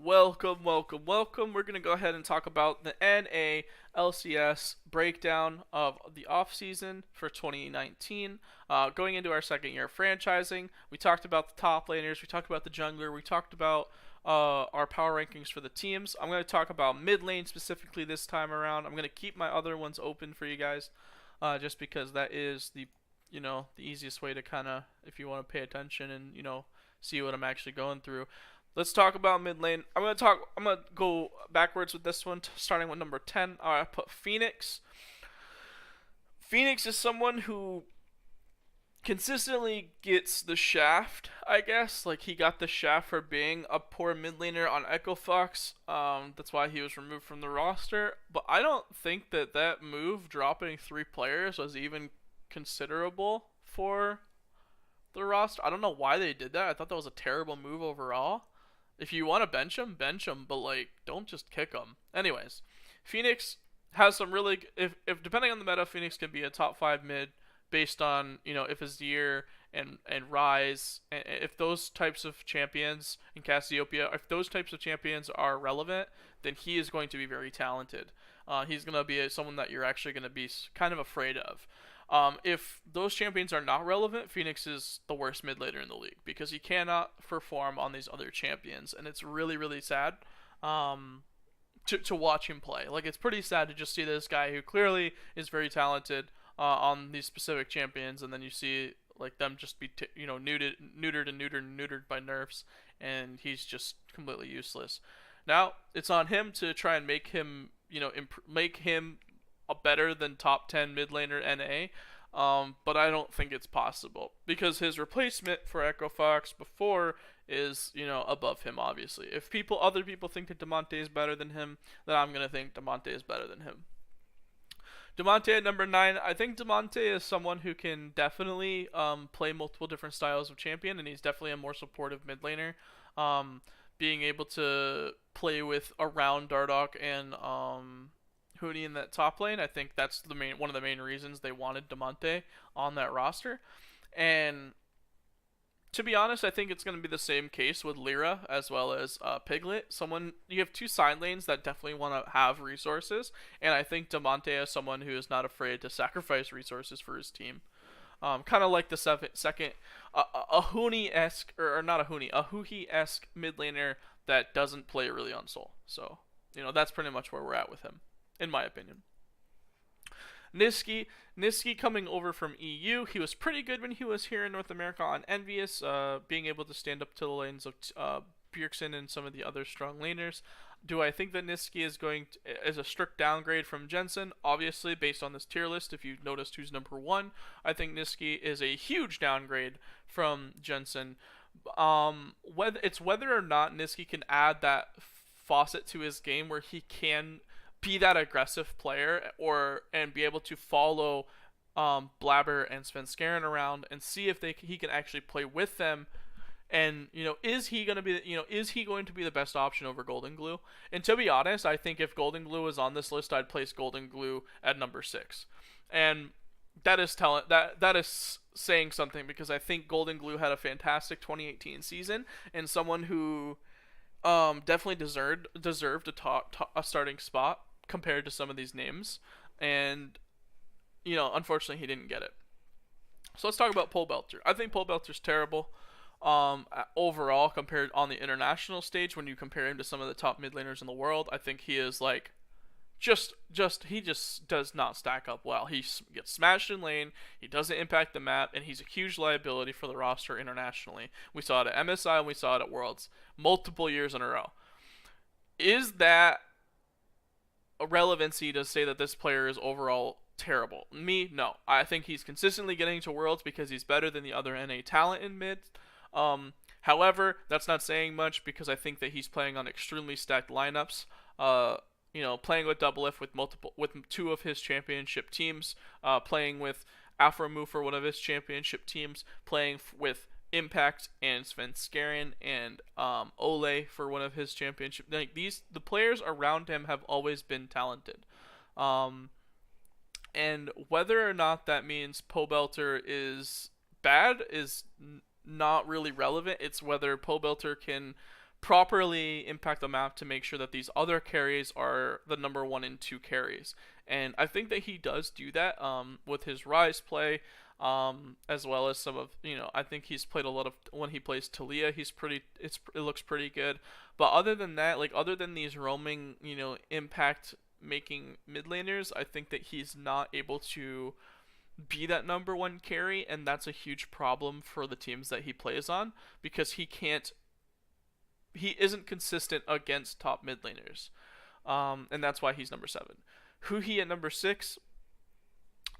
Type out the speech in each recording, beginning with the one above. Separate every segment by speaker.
Speaker 1: Welcome, welcome, welcome. We're going to go ahead and talk about the NA LCS breakdown of the offseason for 2019. Going into our second year of franchising, we talked about the top laners, we talked about the jungler, we talked about our power rankings for the teams. I'm going to talk about mid lane specifically this time around. I'm going to keep my other ones open for you guys just because that is the easiest way to kind of, if you want to pay attention and, see what I'm actually going through. Let's talk about mid lane. I'm gonna go backwards with this one, starting with number 10. I put Phoenix. Phoenix is someone who consistently gets the shaft, I guess. Like, he got the shaft for being a poor mid laner on Echo Fox. That's why he was removed from the roster. But I don't think that move, dropping 3 players, was even considerable for the roster. I don't know why they did that. I thought that was a terrible move overall. If you want to bench him, but like, don't just kick him. Anyways, Phoenix has some really, if depending on the meta, Phoenix can be a top 5 mid based on, if Azir and Rise, and if those types of champions in Cassiopeia, if those types of champions are relevant, then he is going to be very talented. He's going to be someone that you're actually going to be kind of afraid of. If those champions are not relevant, Phoenix is the worst mid laner in the league because he cannot perform on these other champions, and it's really, really sad to watch him play. Like, it's pretty sad to just see this guy who clearly is very talented on these specific champions, and then you see like them just be neutered by nerfs, and he's just completely useless. Now it's on him to try and make him make him a better than top 10 mid laner NA. But I don't think it's possible because his replacement for Echo Fox before is above him. Obviously, if other people think that Demonte is better than him, then I'm gonna think Demonte is better than him. Demonte at number 9. I think Demonte is someone who can definitely play multiple different styles of champion, and he's definitely a more supportive mid laner. Being able to play with around Dardoch and Hootie in that top lane. I think that's one of the main reasons they wanted Demonte on that roster. And to be honest, I think it's going to be the same case with Lyra as well as Piglet. You have 2 side lanes that definitely want to have resources, and I think Demonte is someone who is not afraid to sacrifice resources for his team. Kind of like the second a Huni esque or not a Huni, a Huhi esque mid laner that doesn't play really on Soul. So that's pretty much where we're at with him, in my opinion. Niski coming over from EU. He was pretty good when he was here in North America on Envious, being able to stand up to the lanes of Bjergsen and some of the other strong laners. Do I think that Niski is a strict downgrade from Jensen? Obviously, based on this tier list, if you've noticed who's number 1, I think Niski is a huge downgrade from Jensen. Whether or not Niski can add that faucet to his game where he can be that aggressive player and be able to follow Blabber and Svenskeren around and see if he can actually play with them. And is he going to be the best option over Golden Glue? And to be honest, I think if Golden Glue is on this list, I'd place Golden Glue at number 6. And that is saying something because I think Golden Glue had a fantastic 2018 season and someone who definitely deserved a starting spot compared to some of these names, and unfortunately he didn't get it. So let's talk about Pole Belter. I think Pole Belter's terrible overall compared on the international stage. When you compare him to some of the top mid laners in the world, I think he is like he just does not stack up well. He gets smashed in lane, he doesn't impact the map, and he's a huge liability for the roster internationally. We saw it at MSI and we saw it at Worlds multiple years in a row. Is that a relevancy to say that this player is overall terrible? Me, no. I think he's consistently getting to Worlds because he's better than the other NA talent in mid. However, that's not saying much because I think that he's playing on extremely stacked lineups. Playing with Double F with 2 of his championship teams, playing with Afromu for one of his championship teams, playing with Impact and Svenskeren and Ole for one of his championship. Like the players around him have always been talented. And whether or not that means Pobelter is bad is not really relevant. It's whether Pobelter can properly impact the map to make sure that these other carries are the number 1 and 2 carries. And I think that he does do that with his Rise play, as well as some of, I think he's played a lot of, when he plays Talia, it looks pretty good. But other than that, like other than these roaming, impact making mid laners, I think that he's not able to be that number 1 carry, and that's a huge problem for the teams that he plays on, because he isn't consistent against top mid laners, and that's why he's number 7. Huhi at number 6.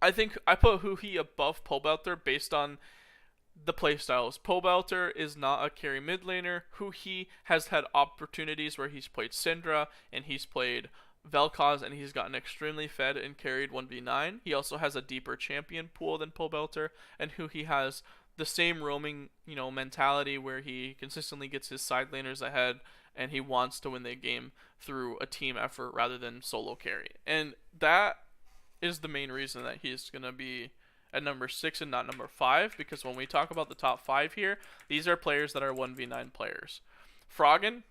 Speaker 1: I think I put Huhi above Pobelter based on the playstyles. Pobelter is not a carry mid laner. Huhi has had opportunities where he's played Syndra and he's played Vel'Koz, and he's gotten extremely fed and carried 1v9. He also has a deeper champion pool than Pobelter, and Huhi has the same roaming, mentality where he consistently gets his side laners ahead and he wants to win the game through a team effort rather than solo carry. And that is the main reason that he's going to be at number 6 and not number 5, because when we talk about the top 5 here, these are players that are 1v9 players. Froggen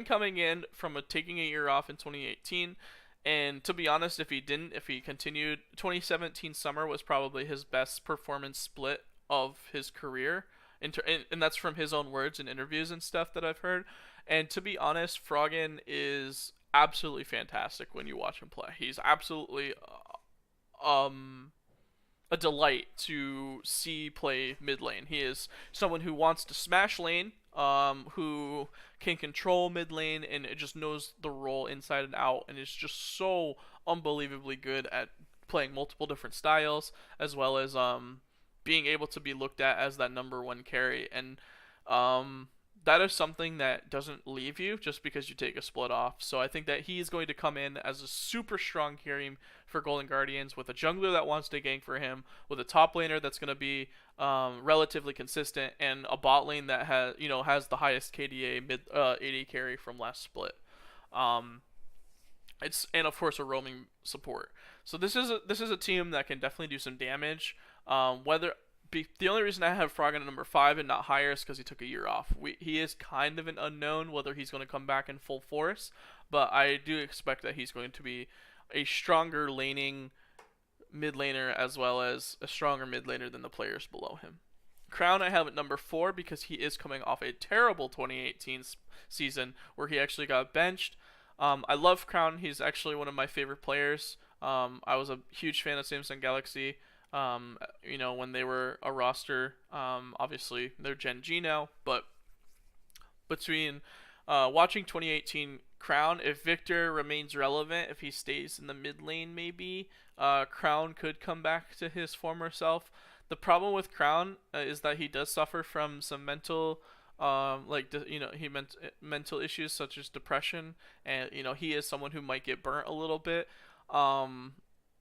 Speaker 1: coming in from taking a year off in 2018, and to be honest, if he continued, 2017 summer was probably his best performance split of his career, and that's from his own words in interviews and stuff that I've heard. And to be honest, Froggen is absolutely fantastic when you watch him play. He's absolutely a delight to see play mid lane. He is someone who wants to smash lane, who can control mid lane, and it just knows the role inside and out, and is just so unbelievably good at playing multiple different styles, as well as being able to be looked at as that number 1 carry. And that is something that doesn't leave you just because you take a split off. So I think that he is going to come in as a super strong carry for Golden Guardians, with a jungler that wants to gank for him, with a top laner that's going to be relatively consistent, and a bot lane that has the highest KDA mid AD carry from last split. And of course a roaming support. So this is a team that can definitely do some damage. The only reason I have Froggen at number 5 and not higher is because he took a year off. He is kind of an unknown whether he's going to come back in full force, but I do expect that he's going to be a stronger laning mid laner, as well as a stronger mid laner than the players below him. Crown I have at number 4 because he is coming off a terrible 2018 season where he actually got benched. I love Crown. He's actually one of my favorite players. I was a huge fan of Samsung Galaxy. When they were a roster. Obviously, they're Gen G now, but between watching 2018 Crown, if Victor remains relevant, if he stays in the mid lane, maybe Crown could come back to his former self. The problem with Crown is that he does suffer from some mental mental issues such as depression, and he is someone who might get burnt a little bit.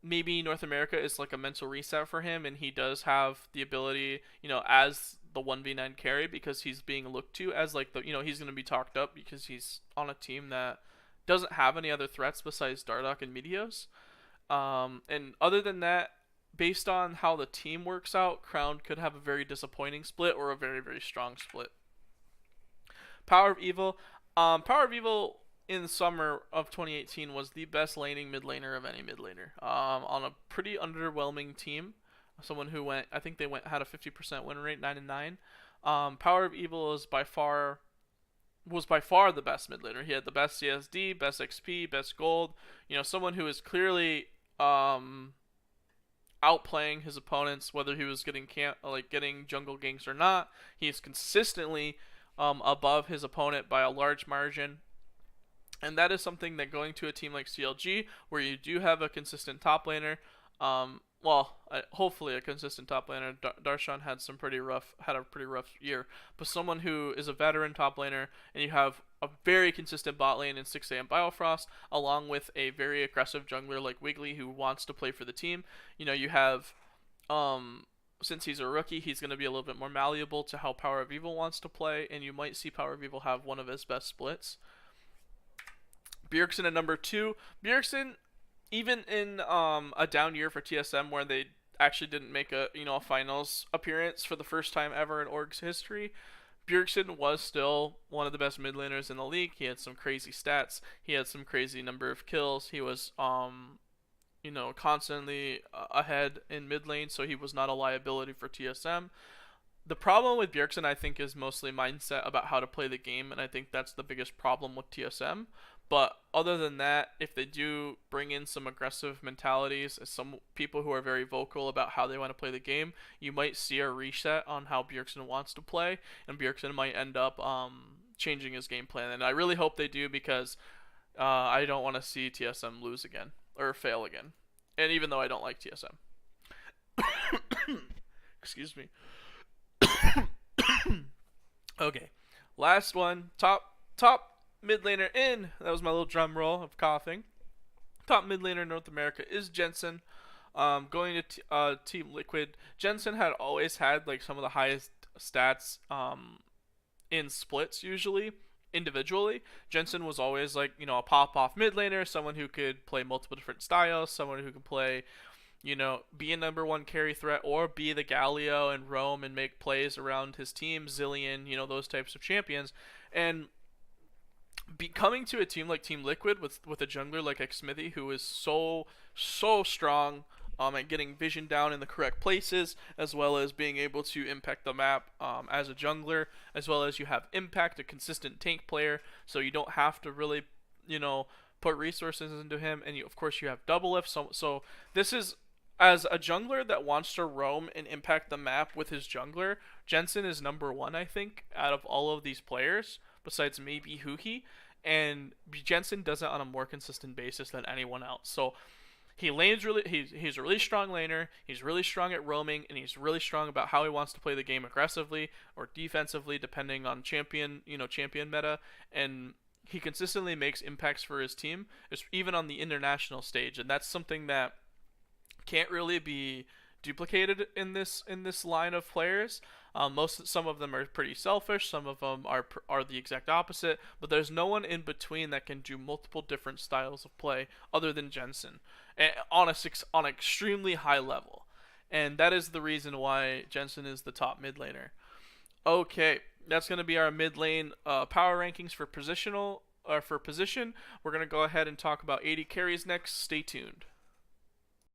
Speaker 1: Maybe North America is like a mental reset for him, and he does have the ability, as the 1v9 carry, because he's being looked to as like he's going to be talked up because he's on a team that doesn't have any other threats besides Dardoch and Meteos. And other than that, based on how the team works out, Crown could have a very disappointing split or a very, very strong split. Power of Evil. Power of Evil in the summer of 2018 was the best laning mid laner of any mid laner, on a pretty underwhelming team. Someone who had a 50% win rate, 9-9. Power of Evil was by far the best mid laner. He had the best CSD, best XP, best gold. Someone who is clearly outplaying his opponents, whether he was getting jungle ganks or not. He is consistently above his opponent by a large margin. And that is something that going to a team like CLG, where you do have a consistent top laner, hopefully a consistent top laner. Darshan had a pretty rough year, but someone who is a veteran top laner, and you have a very consistent bot lane in 6am Biofrost, along with a very aggressive jungler like Wiggly who wants to play for the team. You have, since he's a rookie, he's going to be a little bit more malleable to how Power of Evil wants to play, and you might see Power of Evil have one of his best splits. Bjergsen at number 2. Bjergsen, even in a down year for TSM where they actually didn't make a finals appearance for the first time ever in Org's history, Bjergsen was still one of the best mid laners in the league. He had some crazy stats. He had some crazy number of kills. He was constantly ahead in mid lane, so he was not a liability for TSM. The problem with Bjergsen, I think, is mostly mindset about how to play the game, and I think that's the biggest problem with TSM. But other than that, if they do bring in some aggressive mentalities, some people who are very vocal about how they want to play the game, you might see a reset on how Bjergsen wants to play, and Bjergsen might end up changing his game plan. And I really hope they do because I don't want to see TSM lose again or fail again. And even though I don't like TSM, excuse me. Okay, last one. Top mid laner in. That was my little drum roll of coughing. Top mid laner in North America is Jensen. Going to Team Liquid, Jensen had always had like some of the highest stats in splits usually. Individually, Jensen was always like a pop off mid laner, someone who could play multiple different styles, someone who could play be a number one carry threat or be the Galio and roam and make plays around his team, Zillion, those types of champions. And coming to a team like Team Liquid with a jungler like Xmithy who is so strong and getting vision down in the correct places, as well as being able to impact the map as a jungler, as well as you have Impact, a consistent tank player, so you don't have to really, put resources into him, and of course you have double lift. So this is as a jungler that wants to roam and impact the map with his jungler, Jensen is number one, I think, out of all of these players, besides maybe Huki. And Jensen does it on a more consistent basis than anyone else. So he lanes really. He's a really strong laner. He's really strong at roaming, and he's really strong about how he wants to play the game aggressively or defensively, depending on champion meta. And he consistently makes impacts for his team, even on the international stage, and that's something that can't really be duplicated in this line of players. Some of them are pretty selfish. Some of them are the exact opposite. But there's no one in between that can do multiple different styles of play other than Jensen, on an extremely high level. And that is the reason why Jensen is the top mid laner. Okay, that's going to be our mid lane power rankings for position. We're going to go ahead and talk about 80 carries next. Stay tuned.